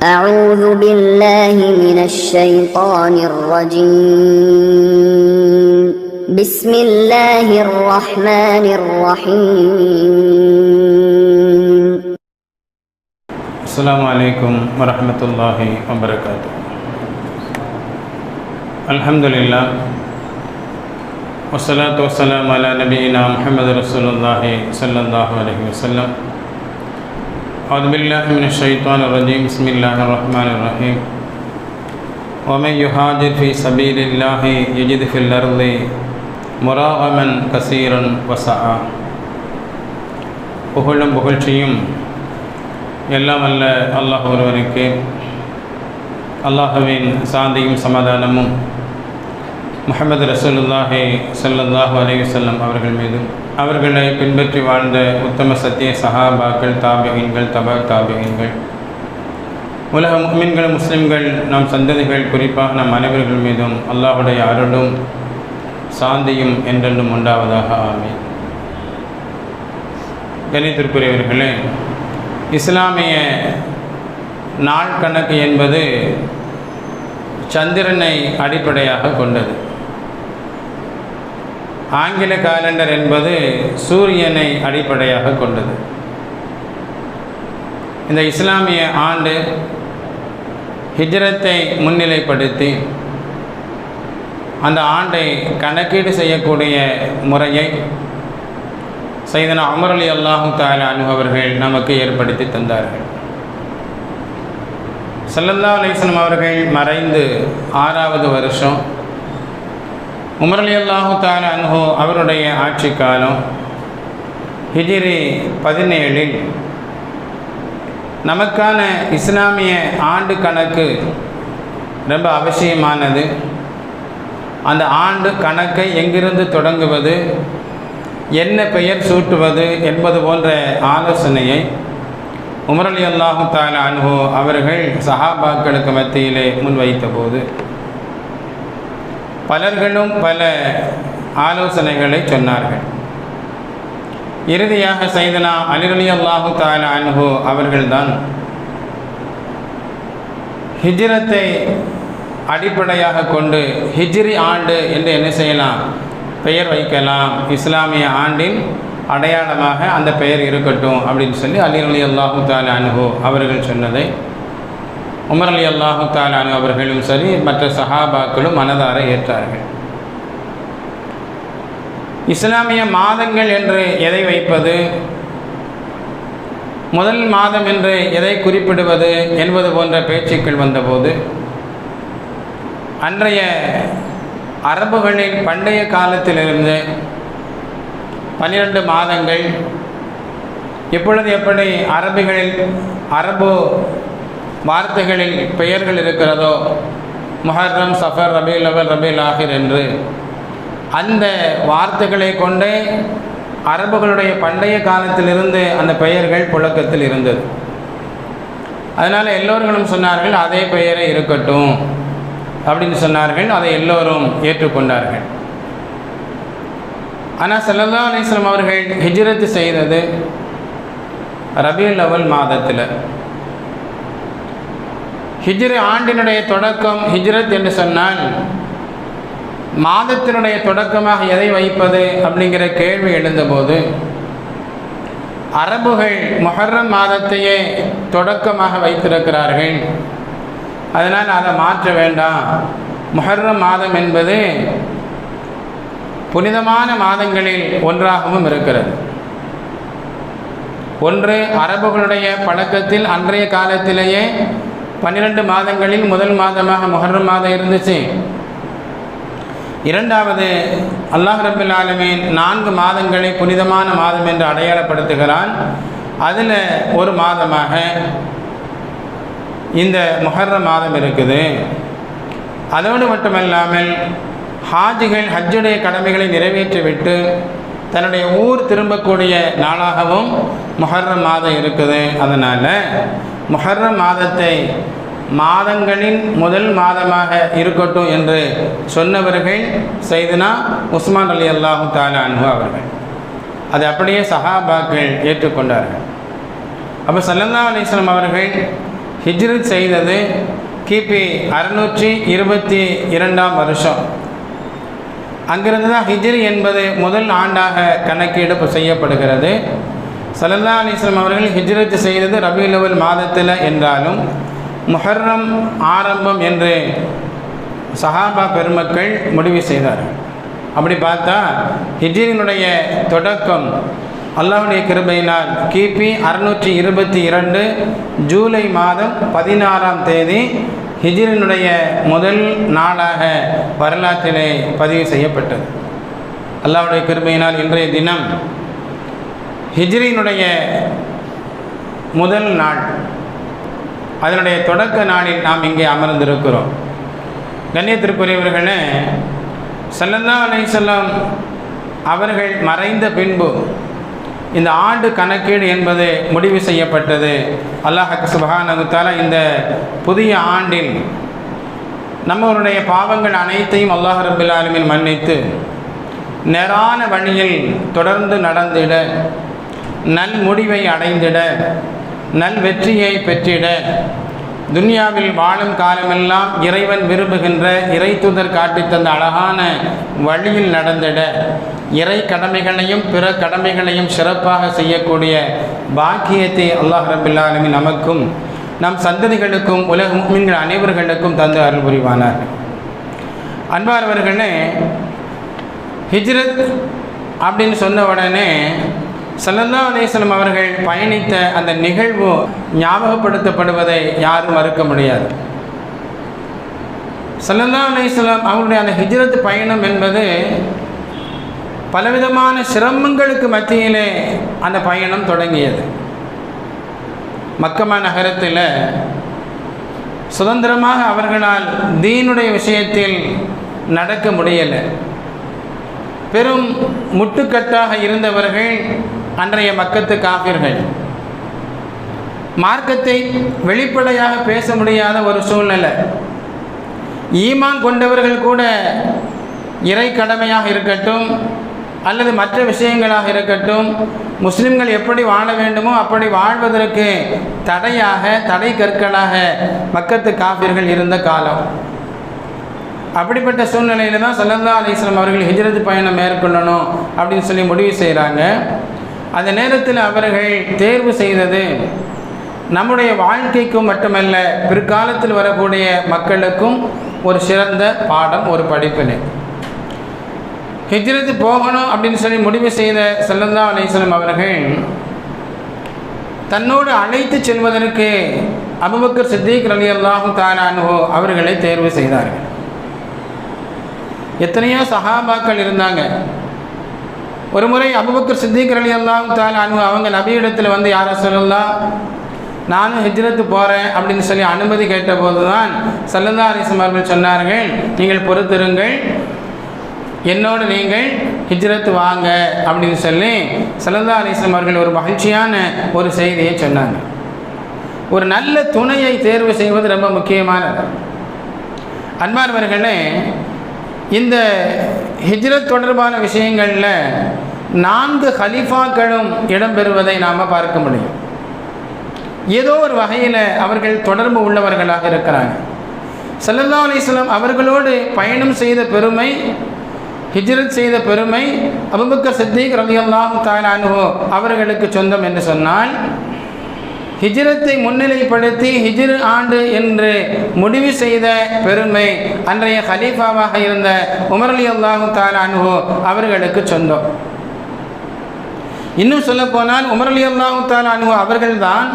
أعوذ بالله من الشيطان الرجيم بسم الله الرحمن الرحيم السلام عليكم ورحمة الله وبركاته. الحمد لله والصلاة والسلام على نبينا محمد رسول الله صلى الله عليه وسلم. أعوذ بالله من الشيطان الرجيم. بسم الله الرحمن الرحيم. ومن يهاجر في سبيل الله يجد في الأرض مراغما كثيرا وسعا. புகழும் புகழ்ச்சியும் எல்லாம் அல்ல அல்லாஹ் ஒருவனுக்கு. அல்லாஹ்வின் சாந்தியும் சமாதானமும் முஹம்மது ரசூலுல்லாஹி ஸல்லல்லாஹு அலைஹி வஸல்லம் அவர்கள் மீதும் அவர்களை பின்பற்றி வாழ்ந்த உத்தம சத்திய சஹாபாக்கள், தாபிஈன்கள், தபா தாபிஈன்கள், உலக முஃமின்கள், முஸ்லிம்கள், நம் சந்ததிகள், குறிப்பாக நம் அனைவர்கள் மீதும் அல்லாஹுடைய அருளும் சாந்தியும் என்றென்றும் உண்டாவதாக. ஆமீன். கணித்திற்குரியவர்களே, இஸ்லாமிய நாள் கணக்கு என்பது சந்திரனை அடிப்படையாக கொண்டது. ஆங்கில காலண்டர் என்பது சூரியனை அடிப்படையாக கொண்டது. இந்த இஸ்லாமிய ஆண்டு ஹிஜ்ரத்தை முன்னிலைப்படுத்தி அந்த ஆண்டை கணக்கீடு செய்யக்கூடிய முறையை சையதுனா உமர் ரலியல்லாஹு தஆலா அன்ஹு அவர்கள் நமக்கு ஏற்படுத்தி தந்தார்கள். ஸல்லல்லாஹு அலைஹி வஸல்லம் அவர்கள் மறைந்து 6வது வருஷம், உமர் ரலியல்லாஹு தஆலா அன்ஹு அவருடைய ஆட்சி காலம் ஹிஜ்ரி 17இல் நமக்கான இஸ்லாமிய ஆண்டு கணக்கு ரொம்ப அவசியமானது. அந்த ஆண்டு கணக்கை எங்கிருந்து தொடங்குவது, என்ன பெயர் சூட்டுவது என்பது போன்ற ஆலோசனையை உமர் ரலியல்லாஹு தஆலா அன்ஹு அவர்கள் சஹாபாக்களுக்கு மத்தியிலே முன்வைத்த போது பலர்களும் பல ஆலோசனைகளை சொன்னார்கள். இறுதியாக சையதுனா அலி ரலியல்லாஹு தஆலா அன்ஹு அவர்கள்தான் ஹிஜ்ரத்தை அடிப்படையாக கொண்டு ஹிஜ்ரி ஆண்டு என்று என்ன செய்யலாம், பெயர் வைக்கலாம், இஸ்லாமிய ஆண்டின் அடையாளமாக அந்த பெயர் இருக்கட்டும் அப்படின்னு சொல்லி அலி ரலியல்லாஹு தஆலா அன்ஹு அவர்கள் சொன்னதை உமர் ரலியல்லாஹு தஆலா அன்ஹு அவர்களும் சரி மற்ற சஹாபாக்களும் மனதார ஏற்றார்கள். இஸ்லாமிய மாதங்கள் என்று எதை வைப்பது, முதல் மாதம் என்று எதை குறிப்பிடுவது என்பது போன்ற பேச்சுக்கள் வந்தபோது அன்றைய அரபுகளின் பண்டைய காலத்திலிருந்து 12 மாதங்கள் இப்பொழுது எப்படி அரபு வார்த்தைகளில் பெயர்கள் இருக்கிறதோ, முஹர்ரம், சஃபர், ரபீல் அவல், ரபீல் ஆஹிர் என்று அந்த வார்த்தைகளை கொண்டே அரபுகளுடைய பண்டைய காலத்திலிருந்து அந்த பெயர்கள் புழக்கத்தில் இருந்தது. அதனால் எல்லோர்களும் சொன்னார்கள் அதே பெயரே இருக்கட்டும் அப்படின்னு சொன்னார்கள். அதை எல்லோரும் ஏற்றுக்கொண்டார்கள். ஆனால் ஸல்லல்லாஹு அலைஹி வஸல்லம் அவர்கள் ஹிஜ்ரத் செய்தது ரபீல் அவல் மாதத்தில். ஹிஜ்ரி ஆண்டினுடைய தொடக்கம் ஹிஜ்ரத் என்று சொன்னால் மாதத்தினுடைய தொடக்கமாக எதை வைப்பது அப்படிங்கிற கேள்வி எழுந்தபோது அரபுகள் முஹர்ரம் மாதத்தையே தொடக்கமாக வைத்திருக்கிறார்கள். அதனால் அதை மாற்ற வேண்டாம். முஹர்ரம் மாதம் என்பது புனிதமான மாதங்களில் ஒன்றாகவும் இருக்கிறது. ஒன்று, அரபுகளுடைய பழக்கத்தில் அன்றைய காலத்திலேயே 12 மாதங்களில் முதல் மாதமாக முஹர்ரம் மாதம் இருந்துச்சு. இரண்டாவது, அல்லாஹ் ரப்பல் ஆலமீன் 4 மாதங்களை புனிதமான மாதம் என்று அடையாளப்படுத்துகிறான். அதில் ஒரு மாதமாக இந்த முஹர்ரம் மாதம் இருக்குது. அதோடு மட்டுமல்லாமல் ஹாஜிகள் ஹஜ்ஜுடைய கடமைகளை நிறைவேற்றிவிட்டு தன்னுடைய ஊர் திரும்பக்கூடிய நாளாகவும் முஹர்ரம் மாதம் இருக்குது. அதனால் முஹர்ரம் மாதத்தை மாதங்களின் முதல் மாதமாக இருக்கட்டும் என்று சொன்னவர்கள் சையதுனா உஸ்மான் ரலியல்லாஹு தஆலா அன்ஹு அவர்கள். அதை அப்படியே சஹாபாக்கள் ஏற்றுக்கொண்டார்கள். அப்போ ஸல்லல்லாஹு அலைஹி வஸல்லம் அவர்கள் ஹிஜ்ரத் செய்தது கிபி 622 வருஷம். அங்கிருந்து தான் ஹிஜ்ரி என்பது முதல் ஆண்டாக கணக்கீடு செய்யப்படுகிறது. ஸல்லல்லாஹு அலைஹி வஸல்லம் அவர்கள் ஹிஜ்ரத் செய்தது ரபீஉல் அவ்வல் மாதத்தில் என்றாலும் முஹர்ரம் ஆரம்பம் என்று சஹாபா பெருமக்கள் முடிவு செய்தார்கள். அப்படி பார்த்தா ஹிஜ்ரியினுடைய தொடக்கம் அல்லாஹ்வுடைய கிருபையினால் கிபி 622 ஜூலை மாதம் 16ஆம் தேதி ஹிஜ்ரியினுடைய முதல் நாளாக வரலாற்றிலே பதிவு செய்யப்பட்டது. அல்லாஹ்வுடைய கிருபையினால் இன்றைய தினம் ஹிஜ்ரியினுடைய முதல் நாள், அதனுடைய தொடக்க நாளில் நாம் இங்கே அமர்ந்திருக்கிறோம். கண்ணியத்திற்குரியவர்களே, ஸல்லல்லாஹு அலைஹி வஸல்லம் அவர்கள் மறைந்த பின்பு இந்த ஆண்டு கணக்கீடு என்பது முடிவு செய்யப்பட்டது. அல்லாஹ் சுப்ஹானஹு வ தஆலா இந்த புதிய ஆண்டில் நம்மளுடைய பாவங்கள் அனைத்தையும் அல்லாஹ் ரப்பல் ஆலமீன் மன்னித்து நேரான வழியில் தொடர்ந்து நடந்திட, நல் முடிவை அடைந்திட, நல் வெற்றியை பெற்றிட, துன்யாவில் வாழும் காலமெல்லாம் இறைவன் விரும்புகின்ற இறை தூதர் காட்டி தந்த அழகான வழியில் நடந்திட, இறை கடமைகளையும் பிற கடமைகளையும் சிறப்பாக செய்யக்கூடிய பாக்கியத்தை அல்லாஹ் ரப்பல் ஆலமீன் நமக்கும் நம் சந்ததிகளுக்கும் உலக முஃமின்கள் அனைவர்களுக்கும் தந்து அருள் புரிவானார். அன்பார்வர்களே, ஹிஜ்ரத் அப்படின்னு சொன்ன உடனே ஸல்லல்லாஹு அலைஹி வஸல்லம் அவர்கள் பயணித்த அந்த நிகழ்வு ஞாபகப்படுத்தப்படுவதை யாரும் மறுக்க முடியாது. ஸல்லல்லாஹு அலைஹி வஸல்லம் அவருடைய அந்த ஹிஜ்ரத் பயணம் என்பது பலவிதமான சிரமங்களுக்கு மத்தியிலே அந்த பயணம் தொடங்கியது. மக்கமா நகரத்தில் சுதந்திரமாக அவர்களால் தீனுடைய விஷயத்தில் நடக்க முடியலை. பெரும் முட்டுக்கட்டாக இருந்தவர்கள் அன்றைய மக்கத்து காபிர்கள். மார்க்கத்தை வெளிப்படையாக பேச முடியாத ஒரு சூழ்நிலை. ஈமான் கொண்டவர்கள் கூட இறை கடமையாக இருக்கட்டும் அல்லது மற்ற விஷயங்களாக இருக்கட்டும், முஸ்லிம்கள் எப்படி வாழ வேண்டுமோ அப்படி வாழ்வதற்கு தடை கற்களாக மக்கத்து காபிர்கள் இருந்த காலம். அப்படிப்பட்ட சூழ்நிலையில் தான் ஸல்லல்லாஹு அலைஹி வஸல்லம் அவர்கள் ஹிஜ்ரத் பயணம் மேற்கொள்ளணும் அப்படின்னு சொல்லி முடிவு செய்கிறாங்க. அந்த நேரத்தில் அவர்கள் தேர்வு செய்தது நம்முடைய வாழ்க்கைக்கும் மட்டுமல்ல, பிற்காலத்தில் வரக்கூடிய மக்களுக்கும் ஒரு சிறந்த பாடம், ஒரு படிப்பினை. ஹிஜ்ரத் போகணும் அப்படின்னு சொல்லி முடிவு செய்த ஸல்லல்லாஹு அலைஹி வஸல்லம் அவர்கள் தன்னோடு அழைத்து செல்வதற்கு அபூபக்கர் சித்திக் ரலியல்லாஹு தஆலா அன்ஹு அவர்களை தேர்வு செய்தார்கள். எத்தனையோ சஹாபாக்கள் இருந்தாங்க. ஒரு முறை அபூபக்கர் சித்திக் ரலியல்லாஹு தஆலா அன்ஹு அவங்க நபியிடத்தில் வந்து, யா ரசூலல்லாஹ், நானும் ஹிஜ்ரத்து போகிறேன் அப்படின்னு சொல்லி அனுமதி கேட்டபோது தான் ஸல்லல்லாஹு அலைஹி வஸல்லம் அவர்கள் சொன்னார்கள், நீங்கள் பொறுத்திருங்கள், என்னோடு நீங்கள் ஹிஜ்ரத்து வாங்க அப்படின்னு சொல்லி ஸல்லல்லாஹு அலைஹி வஸல்லம் அவர்கள் ஒரு மகிழ்ச்சியான ஒரு செய்தியை சொன்னாங்க. ஒரு நல்ல துணையை தேர்வு செய்வது ரொம்ப முக்கியமானது. அன்பார்வர்களே, இந்த ஹிஜ்ரத் தொடர்பான விஷயங்களில் 4 ஹலீஃபாக்களும் இடம்பெறுவதை நாம் பார்க்க முடியும். ஏதோ ஒரு வகையில் அவர்கள் தொடர்பு உள்ளவர்களாக இருக்கிறாங்க. ஸல்லல்லாஹு அலைஹி வஸல்லம் அவர்களோடு பயணம் செய்த பெருமை, ஹிஜ்ரத் செய்த பெருமை அபூபக்கர் சித்திக் ரலியல்லாஹு தஆலா அன்ஹு அவர்களுக்கு சொந்தம் என்று சொன்னால், ஹிஜ்ரத்தை முன்னிலைப்படுத்தி ஹிஜ்ர் ஆண்டு என்று முடிவு செய்த பெருமை அன்றைய ஹலீஃபாவாக இருந்த உமர் ரலியல்லாஹு தஆலா அன்ஹு அவர்களுக்கு சொந்தம். இன்னும் சொல்லப்போனால் உமர் ரலியல்லாஹு தஆலா அன்ஹு அவர்கள்தான்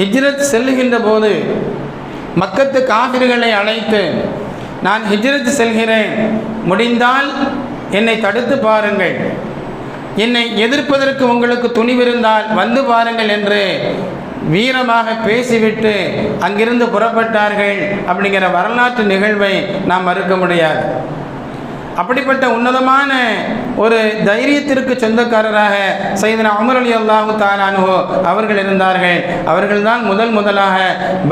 ஹிஜ்ரத் செல்லுகின்ற போது மக்கத்து காபிர்களை அழைத்து, நான் ஹிஜ்ரத் செல்கிறேன், முடிந்தால் என்னை தடுத்து பாருங்கள், என்னை எதிர்ப்பதற்கு உங்களுக்கு துணிவிருந்தால் வந்து பாருங்கள் என்று வீரமாக பேசிவிட்டு அங்கிருந்து புறப்பட்டார்கள். அப்படிங்கிற வரலாற்று நிகழ்வை நாம் மறுக்க முடியாது. அப்படிப்பட்ட உன்னதமான ஒரு தைரியத்திற்கு சொந்தக்காரராக சையதுனா உமர் ரலியல்லாஹு தஆலா அன்ஹு அவர்கள் இருந்தார்கள். அவர்கள்தான் முதலாக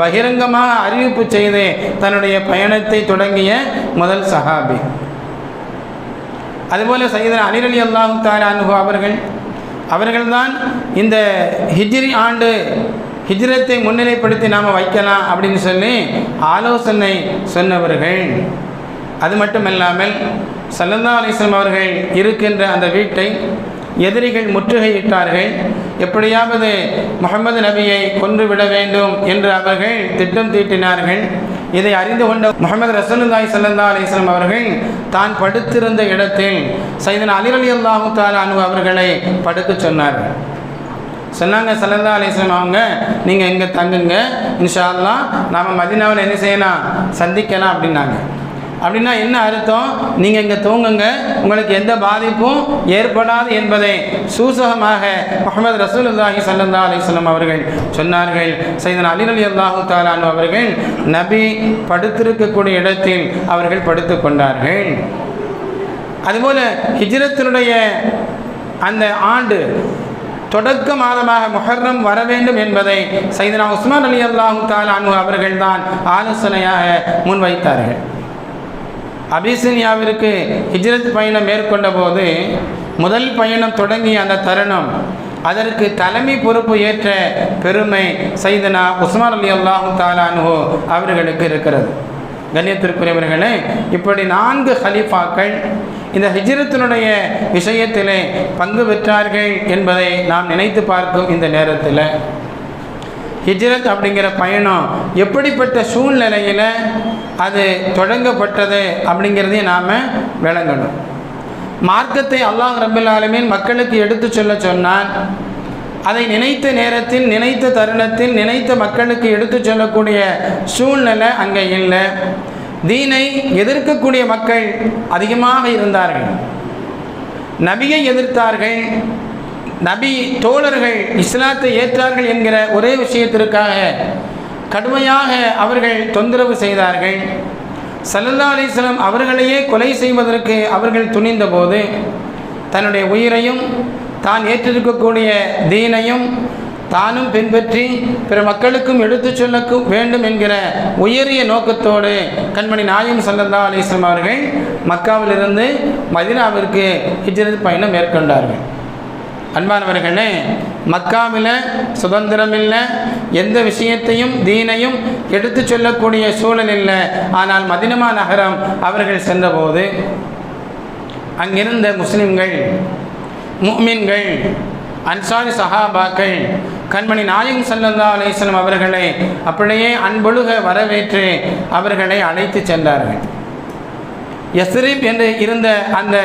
பகிரங்கமாக அறிவிப்பு செய்து தன்னுடைய பயணத்தை தொடங்கிய முதல் சஹாபி. அதுபோல் சையதுனா அலி ரலியல்லாஹு தஆலா அன்ஹு அவர்கள்தான் இந்த ஹிஜ்ரி ஆண்டு ஹிஜ்ரத்தை முன்னிலைப்படுத்தி நாம் வைக்கலாம் அப்படின்னு சொல்லி ஆலோசனை சொன்னவர்கள். அது மட்டுமல்லாமல் ஸல்லல்லாஹு அலைஹி வஸல்லம் அவர்கள் இருக்கின்ற அந்த வீட்டை எதிரிகள் முற்றுகையிட்டார்கள். எப்படியாவது முஹம்மது நபியை கொன்றுவிட வேண்டும் என்று அவர்கள் திட்டம் தீட்டினார்கள். இதை அறிந்து கொண்ட முஹம்மது ரசூலுல்லாஹி ஸல்லல்லாஹு அலைஹி வஸல்லம் அவர்கள் தான் படுத்திருந்த இடத்தில் சையதுனா அலி ரலியல்லாஹு தஆலா அன்ஹு அவர்களை படுக்க சொன்னார்கள். சொன்னாங்க ஸல்லல்லாஹு அலைஹி வஸல்லம் அவங்க, நீங்கள் இங்கே தங்குங்க, இன்ஷா அல்லாஹ் நாம் மதீனாவில் என்ன செய்யலாம், சந்திக்கலாம் அப்படின்னாங்க. அப்படின்னா என்ன அர்த்தம், நீங்கள் இங்கே தூங்குங்க, உங்களுக்கு எந்த பாதிப்பும் ஏற்படாது என்பதை சூசகமாக முஹம்மது ரசூலுல்லாஹி ஸல்லல்லாஹு அலைஹி வஸல்லம் அவர்கள் சொன்னார்கள். சையதுனா அலி ரலியல்லாஹு தஆலா அன்ஹு அவர்கள் நபி படுத்திருக்கக்கூடிய இடத்தில் அவர்கள் படுத்து கொண்டார்கள். அதுபோல் ஹிஜ்ரத்தினுடைய அந்த ஆண்டு தொடக்க மாதமாக முஹர்ரம் வர வேண்டும் என்பதை சையதுனா உஸ்மான் ரலியல்லாஹு தஆலா அன்ஹு அவர்கள் தான் ஆலோசனையாக முன்வைத்தார்கள். அபிசினியாவிற்கு ஹிஜ்ரத் பயணம் மேற்கொண்ட போது முதல் பயணம் தொடங்கிய அந்த தருணம், அதற்கு தலைமை பொறுப்பு ஏற்ற பெருமை சையதுனா உஸ்மான் ரலியல்லாஹு தஆலா அன்ஹு அவர்களுக்கு இருக்கிறது. கண்ணியத்திற்குரியவர்களே, இப்படி 4 ஹலீஃபாக்கள் இந்த ஹிஜ்ரத்தினுடைய விஷயத்திலே பங்கு பெற்றார்கள் என்பதை நாம் நினைத்து பார்க்கும் இந்த நேரத்தில் ஹிஜ்ரத் அப்படிங்கிற பயணம் எப்படிப்பட்ட சூழ்நிலையில் அது தொடங்கப்பட்டது அப்படிங்கிறதையும் நாம் விளங்கணும். மார்க்கத்தை அல்லாஹ் ரப்பல் ஆலமீன் மக்களுக்கு எடுத்து சொல்ல சொன்னான். அதை நினைத்த நேரத்தில், நினைத்த தருணத்தில், நினைத்த மக்களுக்கு எடுத்து சொல்லக்கூடிய சூழ்நிலை அங்கே இல்லை. தீனை எதிர்க்கக்கூடிய மக்கள் அதிகமாக இருந்தார்கள். நபியை எதிர்த்தார்கள். நபி தோழர்கள் இஸ்லாத்தை ஏற்றார்கள் என்கிற ஒரே விஷயத்திற்காக கடுமையாக அவர்கள் தொந்தரவு செய்தார்கள். ஸல்லல்லாஹு அலைஹி வஸல்லம் அவர்களையே கொலை செய்வதற்கு அவர்கள் துணிந்த போது தன்னுடைய உயிரையும் தான் ஏற்றிருக்கக்கூடிய தீனையும் தானும் பின்பற்றி பிற மக்களுக்கும் எடுத்து சொல்ல வேண்டும் என்கிற உயரிய நோக்கத்தோடு கண்மணி நாயகம் ஸல்லல்லாஹு அலைஹி வஸல்லம் அவர்கள் மக்காவிலிருந்து மதீனாவிற்கு ஹிஜ்ரத் பயணம் மேற்கொண்டார்கள். அன்பானவர்களே, மக்காவில் சுதந்திரம் இல்லை, எந்த விஷயத்தையும் தீனையும் எடுத்து சொல்லக்கூடிய சூழல் இல்லை. ஆனால் மதீனா நகரம் அவர்கள் சென்றபோது அங்கிருந்த முஸ்லிம்கள், முஃமின்கள், அன்சாரி சஹாபாக்கள் கண்மணி நாயகம் ஸல்லல்லாஹு அலைஹி வஸல்லம் அவர்களை அப்படியே அன்பொழுக வரவேற்று அவர்களை அழைத்து சென்றார்கள். யஸ்ரிப் என்று இருந்த அந்த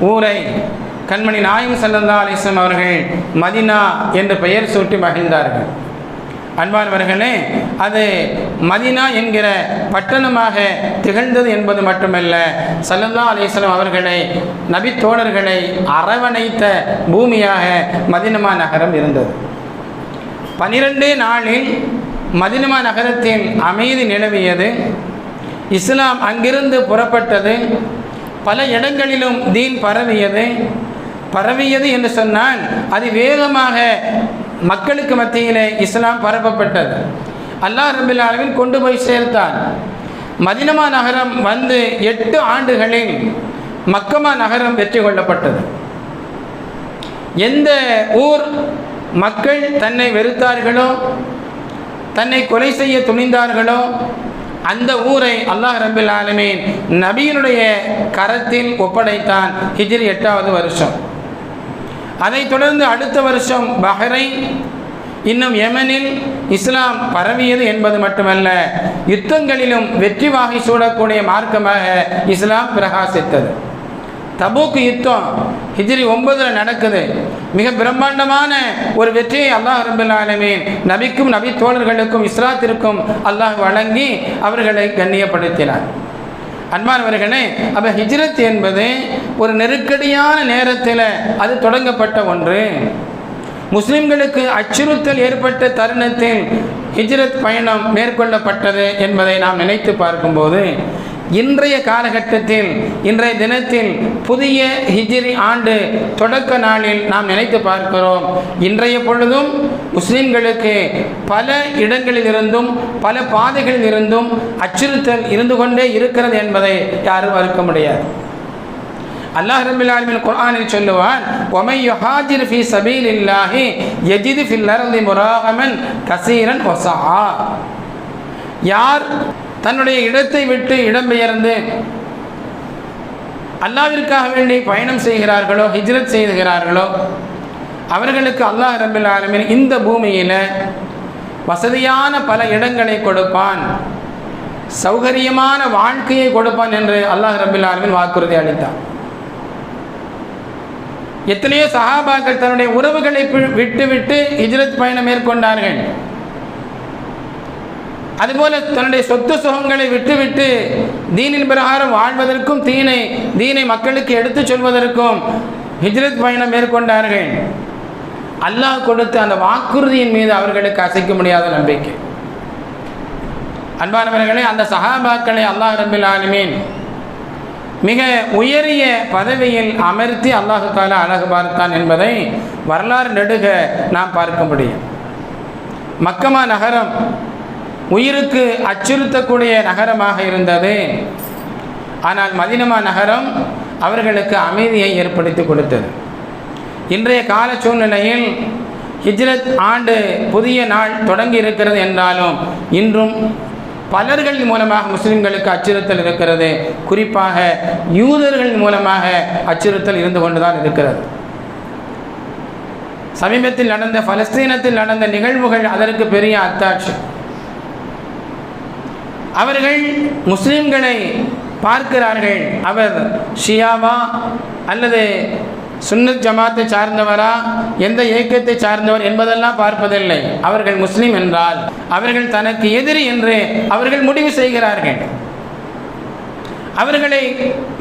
ஊரை கண்மணி நாயகம் ஸல்லல்லாஹு அலைஹி வஸல்லம் அவர்கள் மதீனா என்று பெயர் சூட்டி மகிழ்ந்தார்கள். அன்பானவர்களே, அது மதீனா என்கிற பட்டணமாக திகழ்ந்தது என்பது மட்டுமல்ல, ஸல்லல்லாஹு அலைஹி வஸல்லம் அவர்களை, நபி தோழர்களை அரவணைத்த பூமியாக மதீனா நகரம் இருந்தது. 12 நாளில் மதீனா நகரத்தில் அமைதி நிலவியது. இஸ்லாம் அங்கிருந்து புறப்பட்டது. பல இடங்களிலும் தீன் பரவியது என்று சொன்னால் அது வேகமாக மக்களுக்கு மத்தியிலே இஸ்லாம் பரப்பப்பட்டது. அல்லாஹ் ரப்பல் ஆலமீன் கொண்டு போய் சேர்த்தான். மதீனா நகரம் வந்து 8 ஆண்டுகளில் மக்கமா நகரம் வெற்றி கொள்ளப்பட்டது. எந்த ஊர் மக்கள் தன்னை வெறுத்தார்களோ, தன்னை கொலை செய்ய துணிந்தார்களோ, அந்த ஊரை அல்லாஹ் ரப்பல் ஆலமீன் நபியினுடைய கரத்தில் ஒப்படைத்தான். ஹிஜ்ரி 8வது வருஷம். அதைத் தொடர்ந்து அடுத்த வருஷம் பஹ்ரைன், இன்னும் யமனில் இஸ்லாம் பரவியது என்பது மட்டுமல்ல, யுத்தங்களிலும் வெற்றி வாகை சூடக்கூடிய மார்க்கமாக இஸ்லாம் பிரகாசித்தது. தபூக் யுத்தம் ஹிஜ்ரி 9 நடக்குது. மிக பிரம்மாண்டமான ஒரு வெற்றியை அல்லாஹ் ரப்பல் ஆலமீன் நபிக்கும் நபி தோழர்களுக்கும் இஸ்லாத்திற்கும் அல்லாஹ் வழங்கி அவர்களை கண்ணியப்படுத்தினார். அன்பானவர்களே, அப்போ ஹிஜ்ரத் என்பது ஒரு நெருக்கடியான நேரத்தில் அது தொடங்கப்பட்ட ஒன்று. முஸ்லிம்களுக்கு அச்சுறுத்தல் ஏற்பட்ட தருணத்தில் ஹிஜ்ரத் பயணம் மேற்கொள்ளப்பட்டது என்பதை நாம் நினைத்து பார்க்கும்போது, இன்றைய காலகட்டத்தில், இன்றைய தினத்தில், புதிய ஹிஜ்ரி ஆண்டு தொடக்க நாளில் நாம் நினைத்து பார்க்கிறோம். இன்றைய பொழுதும் முஸ்லிம்களுக்கு பல இடங்களிலிருந்தும் பல பாதைகளிலிருந்தும் அச்சுறுத்தல் இருந்து கொண்டே இருக்கிறது என்பதை யாரும் மறுக்க முடியாது. அல்லாஹ் ரப்பல் ஆலமீன் குர்ஆனில் சொல்லுவான், வமை யுஹாஜிர் ஃபீ சபீலில்லாஹி யஜிது ஃபில் அர்தி முராகமன் கஸீரன் வஸஆ. யார் தன்னுடைய இடத்தை விட்டு இடம்பெயர்ந்து அல்லாஹ்விற்காக வேண்டி பயணம் செய்கிறார்களோ, ஹிஜ்ரத் செய்கிறார்களோ, அவர்களுக்கு அல்லாஹ் ரப்பல் ஆலமீன் இந்த பூமியில் வசதியான பல இடங்களை கொடுப்பான், சௌகரியமான வாழ்க்கையை கொடுப்பான் என்று அல்லாஹ் ரப்பல் ஆலமீன் வாக்குறுதி அளித்தான். எத்தனையோ சஹாபாக்கள் தன்னுடைய உறவுகளை விட்டு ஹிஜ்ரத் பயணம் மேற்கொண்டார்கள். அதுபோல தன்னுடைய சொத்து சுகங்களை விட்டுவிட்டு தீனின் பிரகாரம் வாழ்வதற்கும் தீனை மக்களுக்கு எடுத்துச் சொல்வதற்கும் ஹிஜ்ரத் பயணம் மேற்கொண்டார்கள். அல்லாஹ் கொடுத்த அந்த வாக்குறுதியின் மீது அவர்களுக்கு அசைக்க முடியாத நம்பிக்கை. அன்பானவர்களே, அந்த சஹாபாக்களை அல்லாஹ் ரப்பல் ஆலமீன் மிக உயரிய பதவியில் அமர்த்தி அல்லாஹு தஆலா அழகு பார்த்தான் என்பதை வரலாறு நெடுக நாம் பார்க்க முடியும். மக்கமா நகரம் உயிருக்கு அச்சுறுத்தக்கூடிய நகரமாக இருந்தது. ஆனால் மதீனா நகரம் அவர்களுக்கு அமைதியை ஏற்படுத்தி கொடுத்தது. இன்றைய கால சூழ்நிலையில் ஹிஜ்ரத் ஆண்டு புதிய நாள் தொடங்கி இருக்கிறது என்றாலும் இன்றும் பலர்கள் மூலமாக முஸ்லிம்களுக்கு அச்சுறுத்தல் இருக்கிறது. குறிப்பாக யூதர்கள் மூலமாக அச்சுறுத்தல் இருந்து கொண்டுதான் இருக்கிறது. சமீபத்தில் நடந்த பலஸ்தீனத்தில் நடந்த நிகழ்வுகள் அதற்கு பெரிய அத்தாட்சி. அவர்கள் முஸ்லிம்களை பார்க்கிறார்கள், அவர் ஷியாவா அல்லது சுன்னத் ஜமாத்தை சார்ந்தவரா, எந்த இயக்கத்தை சார்ந்தவர் என்பதெல்லாம் பார்ப்பதில்லை. அவர்கள் முஸ்லிம் என்றால் அவர்கள் தனக்கு எதிரி என்று அவர்கள் முடிவு செய்கிறார்கள். அவர்களை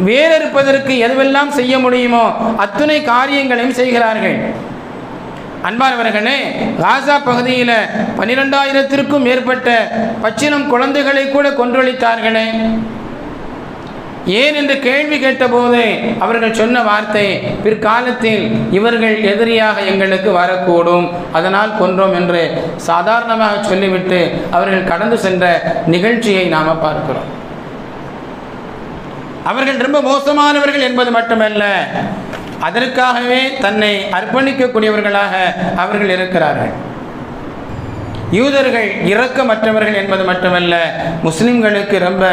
வேறறுப்பதற்கு எதுவெல்லாம் செய்ய முடியுமோ அத்துணை காரியங்களையும் செய்கிறார்கள். அன்பானவர்களே, காசா பகுதியில் 12,000த்திற்கும் மேற்பட்ட பச்சிளம் குழந்தைகளை கூட கொன்றொழித்தார்களே. ஏன் என்று கேள்வி கேட்டபோது அவர்கள் சொன்ன வார்த்தை, பிற்காலத்தில் இவர்கள் எதிரியாக எங்களுக்கு வரக்கூடும், அதனால் கொன்றோம் என்று சாதாரணமாக சொல்லிவிட்டு அவர்கள் கடந்து சென்ற நிகழ்ச்சியை நாம் பார்க்கிறோம். அவர்கள் ரொம்ப மோசமானவர்கள் என்பது மட்டுமல்ல, அதற்காகவே தன்னை அர்ப்பணிக்கக்கூடியவர்களாக அவர்கள் இருக்கிறார்கள். யூதர்கள் இரக்கமற்றவர்கள் என்பது மட்டுமல்ல, முஸ்லிம்களுக்கு ரொம்ப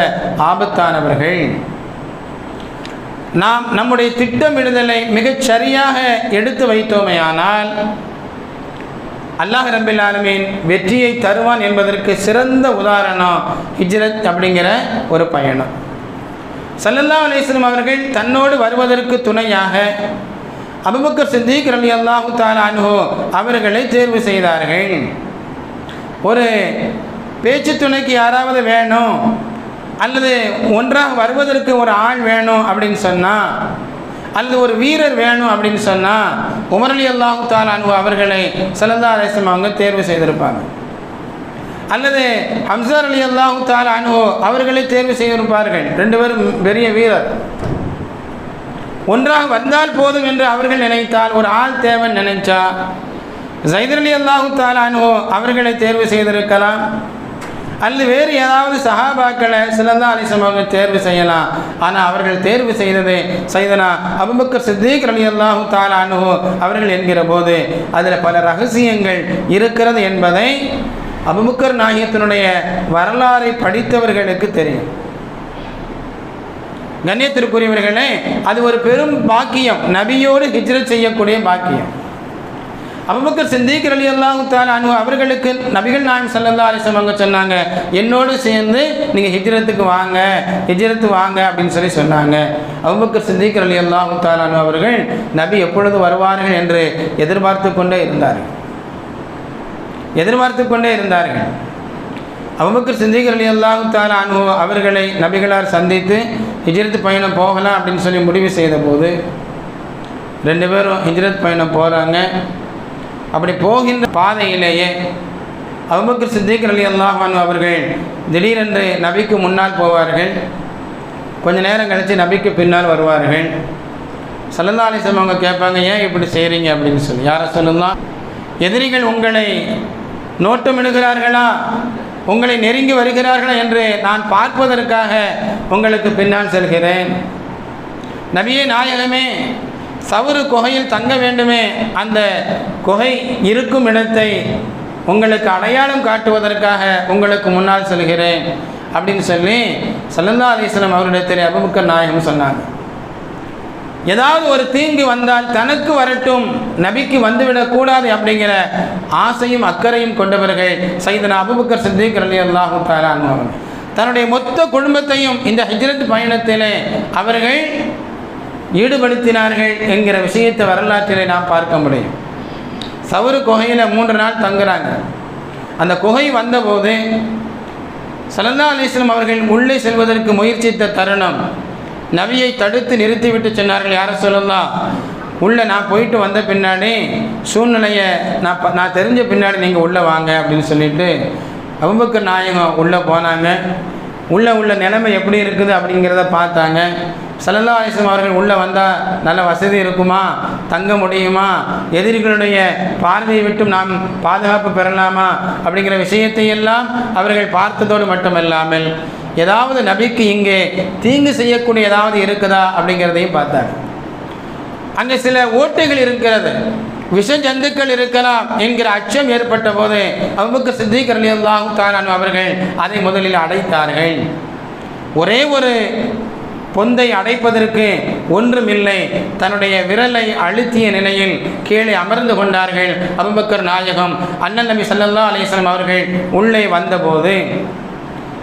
ஆபத்தானவர்கள். நாம் நம்முடைய திட்டமிடுதலை மிகச் சரியாக எடுத்து வைத்தோமேயானால் அல்லாஹ் ரப்பல் ஆலமீன் வெற்றியை தருவான் என்பதற்கு சிறந்த உதாரணம் ஹிஜ்ரத் அப்படிங்கிற ஒரு பயணம். ஸல்லல்லாஹு அலைஹி வஸல்லம் அவர்கள் தன்னோடு வருவதற்கு துணையாக அபூபக்கர் சித்திக் ரலியல்லாஹு தஆலா அன்ஹு அவர்களை தேர்வு செய்தார்கள். ஒரு பேச்சு துணைக்கு யாராவது வேணும் அல்லது ஒன்றாக வருவதற்கு ஒரு ஆள் வேணும் அப்படின்னு சொன்னால், அல்லது ஒரு வீரர் வேணும் அப்படின்னு சொன்னால் உமர் ரலியல்லாஹு தஆலா அன்ஹு அவர்களை ஸல்லல்லாஹு அலைஹி வஸல்லம் அவங்க தேர்வு செய்திருப்பாங்க. அல்லது ஹம்ஸா ரலியல்லாஹு தஆலா அன்ஹு அவர்களை தேர்வு செய்திருப்பார்கள். ரெண்டு பேரும் பெரிய வீரர். ஒன்றாக வந்தால் போதும் என்று அவர்கள் நினைத்தால், ஒரு ஆள் தேவன் நினைச்சா ஸைத் ரலியல்லாஹு தஆலா அன்ஹு அவர்களை தேர்வு செய்திருக்கலாம். அல்லது வேறு ஏதாவது சஹாபாக்களை ஸல்லல்லாஹு அலைஹி வஸல்லம் அவங்க தேர்வு செய்யலாம். ஆனால் அவர்கள் தேர்வு செய்தது சையதுனா அபூபக்கர் சித்திக் ரலியல்லாஹு தஆலா அன்ஹு அவர்கள் என்கிற போது அதில் பல ரகசியங்கள் இருக்கிறது என்பதை அபூபக்கர் நாயகத்தினுடைய வரலாறை படித்தவர்களுக்கு தெரியும். கண்ணியத்திற்குரியவர்களே, அது ஒரு பெரும் பாக்கியம், நபியோடு ஹிஜ்ரத் செய்யக்கூடிய பாக்கியம். அபூபக்கர் சித்திக் ரலியல்லாஹு தஆலா அன்ஹு அவர்களுக்கு நபிகள் நாயகம் ஸல்லல்லாஹு அலைஹி வஸல்லம் அவங்க சொன்னாங்க, என்னோடு சேர்ந்து நீங்கள் ஹிஜ்ரத்து வாங்க அப்படின்னு சொன்னாங்க. அபூபக்கர் சித்திக் ரலியல்லாஹு தஆலா அன்ஹு அவர்கள் நபி எப்பொழுது வருவார்கள் என்று எதிர்பார்த்து கொண்டே இருந்தார்கள். அபூபக்கர் சித்திக் ரலியல்லாஹு தஆலா அன்ஹு அவர்களை நபிகளார் சந்தித்து ஹிஜ்ரத் பயணம் போகலாம் அப்படின்னு சொல்லி முடிவு செய்த போது ரெண்டு பேரும் ஹிஜ்ரத் பயணம் போகிறாங்க. அப்படி போகின்ற பாதையிலேயே அபூபக்கர் சித்திக் ரலியல்லாஹு அன்ஹு அவர்கள் திடீரென்று நபிக்கு முன்னால் போவார்கள். கொஞ்ச நேரம் கழித்து நபிக்கு பின்னால் வருவார்கள். ஸல்லல்லாஹு அலைஹி வஸல்லம் அவங்க கேட்பாங்க, ஏன் இப்படி செய்கிறீங்க அப்படின்னு சொல்லி. யாரை சொல்லலாம், எதிரிகள் உங்களை நோட்டமிடுகிறார்களா, உங்களை நெருங்கி வருகிறார்களா என்று நான் பார்ப்பதற்காக உங்களுக்கு பின்னால் செல்கிறேன். நபியே நாயகமே, சவுரு குகையில் தங்க வேண்டுமே, அந்த குகை இருக்கும் இடத்தை உங்களுக்கு அடையாளம் காட்டுவதற்காக உங்களுக்கு முன்னால் செல்கிறேன் அப்படின்னு சொல்லி ஸல்லல்லாஹு அலைஹி வஸல்லம் அவரிடத்தில் அபூபக்கர் நாயகம் சொன்னாங்க. ஏதாவது ஒரு தீங்கு வந்தால் தனக்கு வரட்டும், நபிக்கு வந்துவிடக்கூடாது அப்படிங்கிற ஆசையும் அக்கறையும் கொண்டவர்கள் சையதுனா அபூபக்கர் சித்திக் ரலியல்லாஹு தஆலா அன்ஹு அவர்கள். தன்னுடைய மொத்த குடும்பத்தையும் இந்த ஹிஜ்ரத் பயணத்திலே அவர்கள் ஈடுபடுத்தினார்கள் என்கிற விஷயத்தை வரலாற்றிலே நாம் பார்க்க முடியும். சவுரு குகையில் 3 நாள் தங்குறாங்க. அந்த குகை வந்தபோது ஸல்லல்லாஹு அலைஹி வஸல்லம் அவர்கள் உள்ளே செல்வதற்கு முயற்சித்த தருணம், நபியை தடுத்து நிறுத்திவிட்டு சொன்னார்கள், யார சொல்லலாம், உள்ளே நான் போயிட்டு வந்த பின்னாடி சூழ்நிலையை நான் தெரிஞ்ச பின்னாடி நீங்கள் உள்ளே வாங்க அப்படின்னு சொல்லிட்டு அபூபக்கர் நாயகம் உள்ளே போனாங்க. உள்ள நிலைமை எப்படி இருக்குது அப்படிங்கிறத பார்த்தாங்க. ஸல்லல்லாஹு அலைஹி வஸல்லம் அவர்கள் உள்ளே வந்தால் நல்ல வசதி இருக்குமா, தங்க முடியுமா, எதிரிகளுடைய பார்வையை விட்டு நாம் பாதுகாப்பு பெறலாமா அப்படிங்கிற விஷயத்தையெல்லாம் அவர்கள் பார்த்ததோடு மட்டுமல்லாமல் ஏதாவது நபிக்கு இங்கே தீங்கு செய்யக்கூடிய ஏதாவது இருக்குதா அப்படிங்கிறதையும் பார்த்தாங்க. அங்கே சில ஓட்டைகள் இருக்கிறது, விஷ ஜந்துக்கள் இருக்கலாம் என்கிற அச்சம் ஏற்பட்ட போது அபூபக்கர் சித்திக் ரலியல்லாஹு தஆலா அன்ஹு அவர்கள் அதை முதலில் அடைத்தார்கள். ஒரே ஒரு பொந்தை அடைப்பதற்கு ஒன்றுமில்லை, தன்னுடைய விரலை அழுத்திய நிலையில் கீழே அமர்ந்து கொண்டார்கள் அபூபக்கர் நாயகம். அண்ணன் நபி ஸல்லல்லாஹு அலைஹி வஸல்லம் அவர்கள் உள்ளே வந்தபோது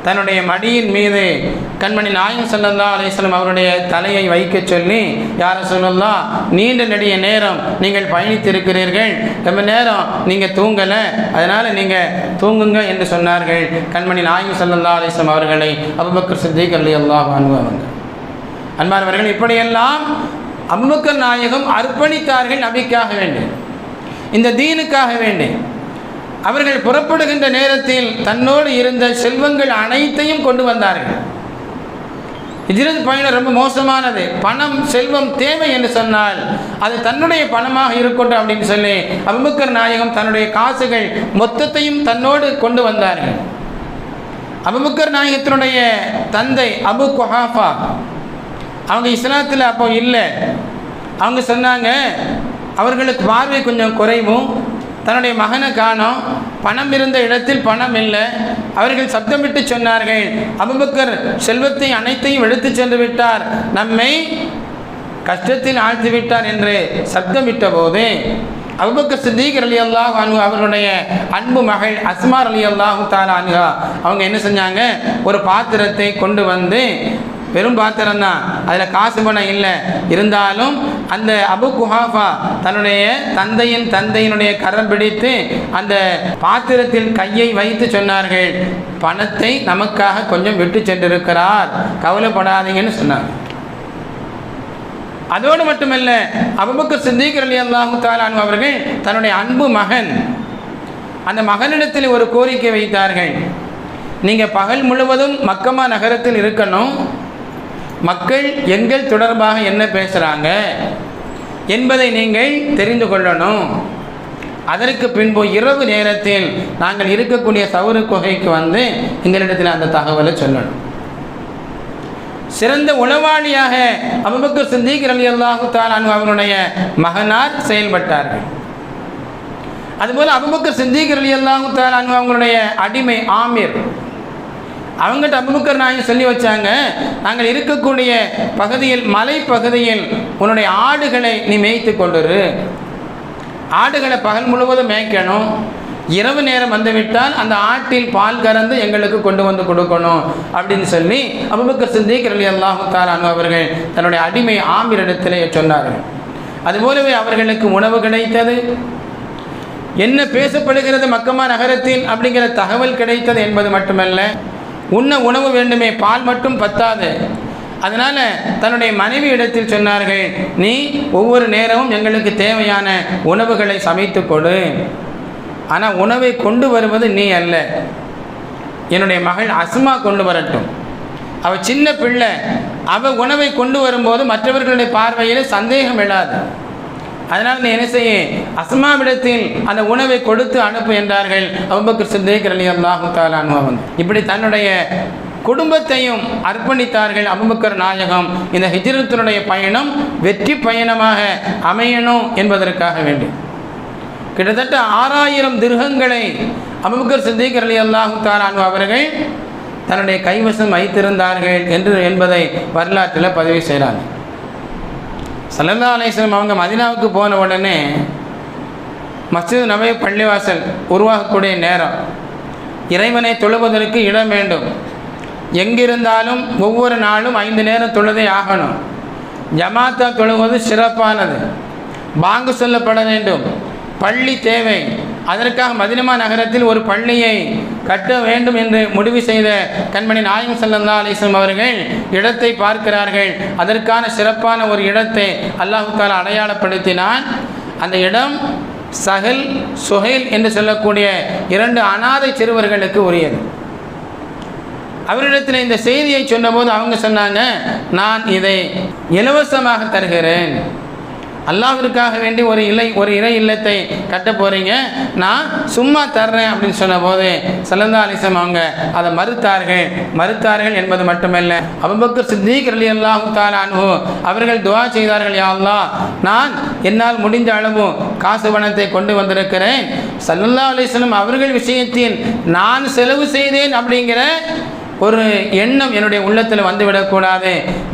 தன்னுடைய மடியின் மீது கண்மணி நாயகம் ஸல்லல்லாஹு அலைஹி வஸல்லம் அவருடைய தலையை வைக்க சொல்லி, யா ரசூலல்லாஹ், நீண்ட நெடிய நேரம் நீங்கள் பயணித்திருக்கிறீர்கள், ரொம்ப நேரம் நீங்கள் தூங்கலை, அதனால் நீங்கள் தூங்குங்க என்று சொன்னார்கள் கண்மணி நாயகம் ஸல்லல்லாஹு அலைஹி வஸல்லம் அவர்களை அபூபக்கர் சித்திக் ரலியல்லாஹு அன்ஹு அவங்க. அன்பானவர்கள், இப்படியெல்லாம் அபூபக்கர் நாயகம் அர்ப்பணித்தார்கள் நபிக்காக வேண்டி, இந்த தீனுக்காக வேண்டி. அவர்கள் புறப்படுகின்ற நேரத்தில் தன்னோடு இருந்த செல்வங்கள் அனைத்தையும் கொண்டு வந்தார்கள். ஹிஜ்ரத் பயணம் ரொம்ப மோசமானது. பணம் செல்வம் தேவை என்று சொன்னால் அது தன்னுடைய பணமாக இருக்கட்டும் அப்படின்னு சொல்லி அபூபக்கர் நாயகம் தன்னுடைய காசுகள் மொத்தத்தையும் தன்னோடு கொண்டு வந்தார்கள். அபூபக்கர் நாயகத்தினுடைய தந்தை அபு குஹாஃபா, அவங்க இஸ்லாத்தில் அப்போ இல்லை. அவங்க சொன்னாங்க, அவர்களுக்கு பார்வை கொஞ்சம் குறைவும், தன்னுடைய மகனை காணோம், பணம் இருந்த இடத்தில் பணம் இல்லை. அவர்கள் சப்தமிட்டு சொன்னார்கள், அபூபக்கர் செல்வத்தை அனைத்தையும் எடுத்து சென்று விட்டார், நம்மை கஷ்டத்தில் ஆழ்த்தி விட்டார் என்று சப்தமிட்ட போது அபூபக்கர் சித்திக் ரலியல்லாஹு அன்ஹு அவர்களுடைய அன்பு மகள் அஸ்மா ரலியல்லாஹு தஆலா அன்ஹா அவங்க என்ன செஞ்சாங்க, ஒரு பாத்திரத்தை கொண்டு வந்து, பெரும் பாத்திரம் தான், அதில் காசு பணம் இல்லை, இருந்தாலும் அந்த அபு குஹாஃபா தன்னுடைய தந்தையினுடைய கரம் பிடித்து அந்த பாத்திரத்தில் கையை வைத்து சொன்னார்கள், பணத்தை நமக்காக கொஞ்சம் விட்டு சென்றிருக்கிறார், கவலைப்படாதீங்கன்னு சொன்னார். அதோடு மட்டுமல்ல, அபூபக்கர் சித்திக் ரலியல்லாஹு தஆலா அன்ஹு அவர்கள் தன்னுடைய அன்பு மகன், அந்த மகனிடத்தில் ஒரு கோரிக்கை வைத்தார்கள், நீங்கள் பகல் முழுவதும் மக்கமா நகரத்தில் இருக்கணும், மக்கள் எங்கள் தொடர்பாக என்ன பேசுகிறாங்க என்பதை நீங்கள் தெரிந்து கொள்ளணும், அதற்கு பின்பு இரவு நேரத்தில் நாங்கள் இருக்கக்கூடிய சவுரு குகைக்கு வந்து எங்களிடத்தில் அந்த தகவலை சொல்லணும். சிறந்த உளவாளியாக அபூபக்கர் சித்திக் ரலியல்லாஹு தஆலா அன்ஹு அவருடைய மகனார் செயல்பட்டார்கள். அதுபோல் அபூபக்கர் சித்திக் ரலியல்லாஹு தஆலா அன்ஹு அவங்களுடைய அடிமை ஆமிர், அவங்ககிட்ட அபூபக்கர் நாயகம் சொல்லி வச்சாங்க, நாங்கள் இருக்கக்கூடிய பகுதியில், மலை பகுதியில் உன்னுடைய ஆடுகளை நீ மேய்த்து கொண்டுரு, ஆடுகளை பகல் முழுவதும் மேய்க்கணும், இரவு நேரம் வந்துவிட்டால் அந்த ஆட்டில் பால் கறந்து எங்களுக்கு கொண்டு வந்து கொடுக்கணும் அப்படின்னு சொல்லி அபூபக்கர் சித்திக் ரலியல்லாஹு தஆலா அன்ஹு அவர்கள் தன்னுடைய அடிமை ஆமிரிடத்திலே சொன்னார்கள். அதுபோலவே அவர்களுக்கு உணவு கிடைத்தது, என்ன பேசப்படுகிறது மக்கமா நகரத்தில் அப்படிங்கிற தகவல் கிடைத்தது என்பது மட்டுமல்ல, உண்ண உணவு வேண்டுமே, பால் மட்டும் பத்தாது. அதனால் தன்னுடைய மனைவி இடத்தில் சொன்னார்கள், நீ ஒவ்வொரு நேரமும் எங்களுக்கு தேவையான உணவுகளை சமைத்து கொடு, ஆனால் உணவை கொண்டு வருவது நீ அல்ல, என்னுடைய மகள் அஸ்மா கொண்டு வரட்டும், அவள் சின்ன பிள்ளை, அவள் உணவை கொண்டு வரும்போது மற்றவர்களுடைய பார்வையில் சந்தேகம் எழாது, அதனால் நீ என்ன செய்ய, அஸ்மாவிடத்தில் அந்த உணவை கொடுத்து அனுப்பு என்றார்கள் அபூபக்கர் சித்திக் ரலியல்லாஹு தஆலா அன்ஹு. இப்படி தன்னுடைய குடும்பத்தையும் அர்ப்பணித்தார்கள் அபூபக்கர் நாயகம். இந்த ஹிஜ்ரத்தினுடைய பயணம் வெற்றி பயணமாக அமையணும் என்பதற்காக வேண்டி கிட்டத்தட்ட 6000 திர்ஹங்களை அபூபக்கர் சித்திக் ரலியல்லாஹு தஆலா அன்ஹு அவர்கள் தன்னுடைய கைவசம் வைத்திருந்தார்கள் என்பதை வரலாற்றில் பதிவு செய்கிறாங்க. ஸல்லல்லாஹு அலைஹி வஸல்லம் அவங்க மதீனாவுக்கு போன உடனே மஸ்ஜித் நபவி பள்ளிவாசல் உருவாகக்கூடிய நேரம், இறைவனை தொழுவதற்கு இடம் வேண்டும். எங்கிருந்தாலும் ஒவ்வொரு நாளும் 5 நேரம் தொழுதே ஆகணும். ஜமாத்தா தொழுவது சிறப்பானது. பாங்கு சொல்லப்பட வேண்டும். பள்ளி தேவை. அதற்காக மதீனா நகரத்தில் ஒரு பள்ளியை கட்ட வேண்டும் என்று முடிவு செய்த கண்மணி நாயகம் ஸல்லல்லாஹு அலைஹி வஸல்லம் அவர்கள் இடத்தை பார்க்கிறார்கள். அதற்கான சிறப்பான ஒரு இடத்தை அல்லாஹ் தஆலா அடையாளப்படுத்தினான். அந்த இடம் சஹல் சுஹைல் என்று சொல்லக்கூடிய 2 அனாதை சிறுவர்களுக்கு உரியது. அவரிடத்தில் இந்த செய்தியை சொன்னபோது அவங்க சொன்னாங்க, நான் இதை இலவசமாக தருகிறேன். அல்லாஹ்விற்காக வேண்டி ஒரு இறை இல்லத்தை கட்ட போகிறீங்க, நான் சும்மா தர்றேன் அப்படின்னு சொன்னபோது ஸல்லல்லாஹு அலைஹி வஸல்லம் அவங்க அதை மறுத்தார்கள் என்பது மட்டுமல்ல, அபூபக்கர் சித்திக் ரலியல்லாஹு தஆலா அன்ஹு அவர்கள் துஆ செய்தார்கள், யா அல்லாஹ், நான் என்னால் முடிந்த அளவு காசு பணத்தை கொண்டு வந்திருக்கிறேன். ஸல்லல்லாஹு அலைஹி வஸல்லம் அவர்கள் விஷயத்தில் நான் செலவு செய்தேன் அப்படிங்கிற ஒரு எண்ணம் என்னுடைய உள்ளத்தில் வந்துவிடக்கூடாது.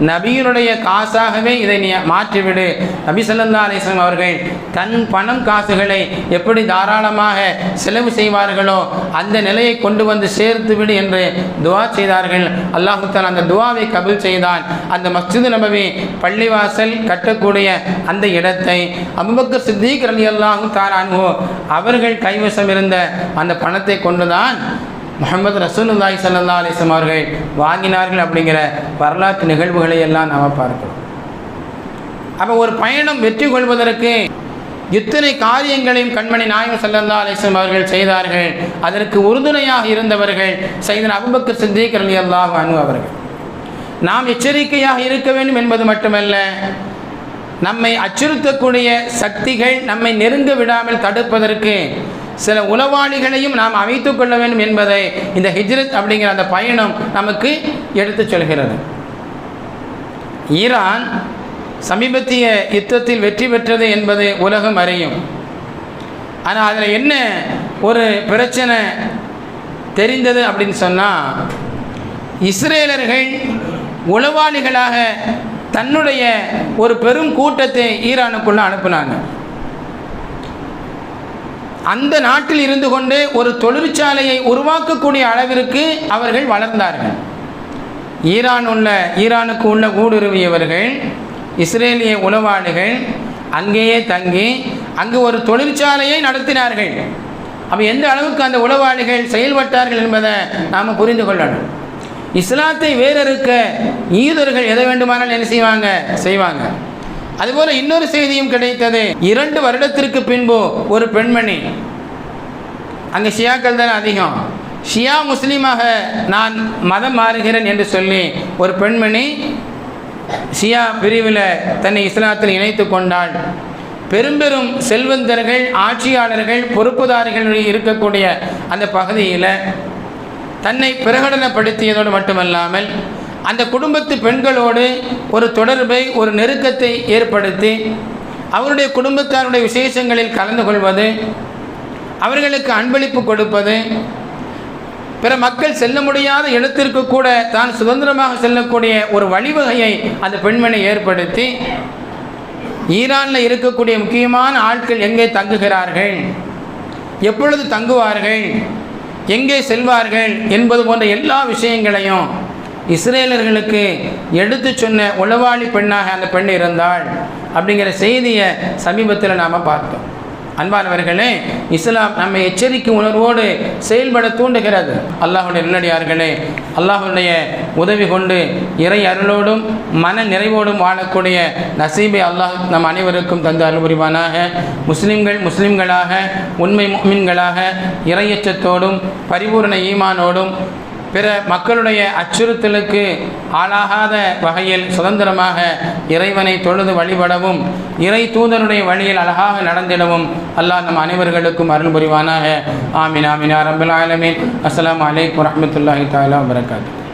நபியினுடைய காசாகவே இதை நீ மாற்றிவிடு. நபி ஸல்லல்லாஹு அலைஹி வஸல்லம் அவர்கள் தன் பணம் காசுகளை எப்படி தாராளமாக செலவு செய்வார்களோ அந்த நிலையை கொண்டு வந்து சேர்த்து விடு என்று துஆ செய்தார்கள். அல்லாஹ் தஆலா அந்த துஆவை கபூல் செய்தான். அந்த மஸ்ஜித் நபவி பள்ளிவாசல் கட்டக்கூடிய அந்த இடத்தை அபூபக்கர் சித்திக் ரலியல்லாஹு தஆலா அன்ஹு அவர்கள் கைவசம் இருந்த அந்த பணத்தை கொண்டுதான் முஹம்மது ரசூலுல்லாஹி ஸல்லல்லாஹு அலைஹி வஸல்லம் அவர்கள் வாங்கினார்கள் அப்படிங்கிற வரலாற்று நிகழ்வுகளை எல்லாம் நாம் பார்க்கிறோம். அப்போ ஒரு பயணம் வெற்றி கொள்வதற்கு இத்தனை காரியங்களையும் கண்மணி நாயகம் ஸல்லல்லாஹு அலைஹி வஸல்லம் அவர்கள் செய்தார்கள். அதற்கு உறுதுணையாக இருந்தவர்கள் சையதுனா அபூபக்கர் சித்திக் ரலியல்லாஹு அன்ஹு அவர்கள். நாம் எச்சரிக்கையாக இருக்க வேண்டும் என்பது மட்டுமல்ல, நம்மை அச்சுறுத்தக்கூடிய சக்திகள் நம்மை நெருங்க விடாமல் தடுப்பதற்கு சில உளவாளிகளையும் நாம் அமைத்துக் கொள்ள வேண்டும் என்பதை இந்த ஹிஜ்ரத் அப்படிங்கிற அந்த பயணம் நமக்கு எடுத்து சொல்கிறது. ஈரான் சமீபத்திய யுத்தத்தில் வெற்றி பெற்றது என்பது உலகம் அறியும். ஆனால் அதில் என்ன ஒரு பிரச்சனை தெரிந்தது அப்படின்னு சொன்னால், இஸ்ரேலர்கள் உளவாளிகளாக தன்னுடைய ஒரு பெரும் கூட்டத்தை ஈரானுக்குள்ளே அனுப்பினாங்க. அந்த நாட்டில் இருந்து கொண்டு ஒரு தொழிற்சாலையை உருவாக்கக்கூடிய அளவிற்கு அவர்கள் வளர்ந்தார்கள். ஈரானுக்கு உள்ள ஊடுருவியவர்கள் இஸ்ரேலிய உளவாளிகள் அங்கேயே தங்கி அங்கு ஒரு தொழிற்சாலையை நடத்தினார்கள். அப்போ எந்த அளவுக்கு அந்த உளவாளிகள் செயல்பட்டார்கள் என்பதை நாம் புரிந்து கொள்ளணும். இஸ்லாத்தை வேறறுக்க யூதர்கள் எதை வேண்டுமானால் என்ன செய்வாங்க. அதுபோல இன்னொரு செய்தியும் கிடைத்தது. 2 வருடத்திற்கு பின்பு ஒரு பெண்மணி, அங்கே ஷியாக்கள் தான் அதிகம், ஷியா முஸ்லீமாக நான் மதம் மாறுகிறேன் என்று சொல்லி ஒரு பெண்மணி ஷியா பிரிவில் தன்னை இஸ்லாத்தில் இணைத்து கொண்டாள். பெரும் செல்வந்தர்கள், ஆட்சியாளர்கள், பொறுப்புதாரிகள் இருக்கக்கூடிய அந்த பகுதியில் தன்னை பிரகடனப்படுத்தியதோடு மட்டுமல்லாமல் அந்த குடும்பத்து பெண்களோடு ஒரு தொடர்பை, ஒரு நெருக்கத்தை ஏற்படுத்தி அவருடைய குடும்பத்தாருடைய விசேஷங்களில் கலந்து கொள்வது, அவர்களுக்கு அன்பளிப்பு கொடுப்பது, பிற மக்கள் செல்ல முடியாத இடத்திற்கு கூட தான் சுதந்திரமாக செல்லக்கூடிய ஒரு வழிவகையை அந்த பெண்மணி ஏற்படுத்தி ஈரானில் இருக்கக்கூடிய முக்கியமான ஆட்கள் எங்கே தங்குகிறார்கள், எப்பொழுது தங்குவார்கள், எங்கே செல்வார்கள் என்பது போன்ற எல்லா விஷயங்களையும் இஸ்ரேலர்களுக்கு எடுத்து சொன்ன உளவாளி பெண்ணாக அந்த பெண் இருந்தாள் அப்படிங்கிற செய்தியை சமீபத்தில் நாம் பார்த்தோம். அன்பானவர்களே, இஸ்லாம் நம்மை எச்சரிக்கை உணர்வோடு செயல்பட தூண்டுகிறது. அல்லாஹுடைய நல்லடியார்களே, அல்லாஹுடைய உதவி கொண்டு இறை அருளோடும் மன நிறைவோடும் வாழக்கூடிய நசீபை அல்லாஹ் நம் அனைவருக்கும் தந்து அருள் புரிவானாக. முஸ்லிம்களாக, உண்மை முஃமின்களாக, இறையச்சத்தோடும் பரிபூர்ண ஈமானோடும் பிற மக்களுடைய அச்சுறுத்தலுக்கு ஆளாகாத வகையில் சுதந்திரமாக இறைவனை தொழுது வழிபடவும் இறை தூதருடைய வழியில் அழகாக நடந்திடவும் அல்லாஹ் நம் அனைவர்களுக்கும் அருள் புரிவானாக. ஆமீன் ஆமீன் யா ரப்பல் ஆலமீன். அஸ்ஸலாமு அலைக்கும் வரஹ்மத்துல்லாஹி தஆலா வபரகாத்துஹு.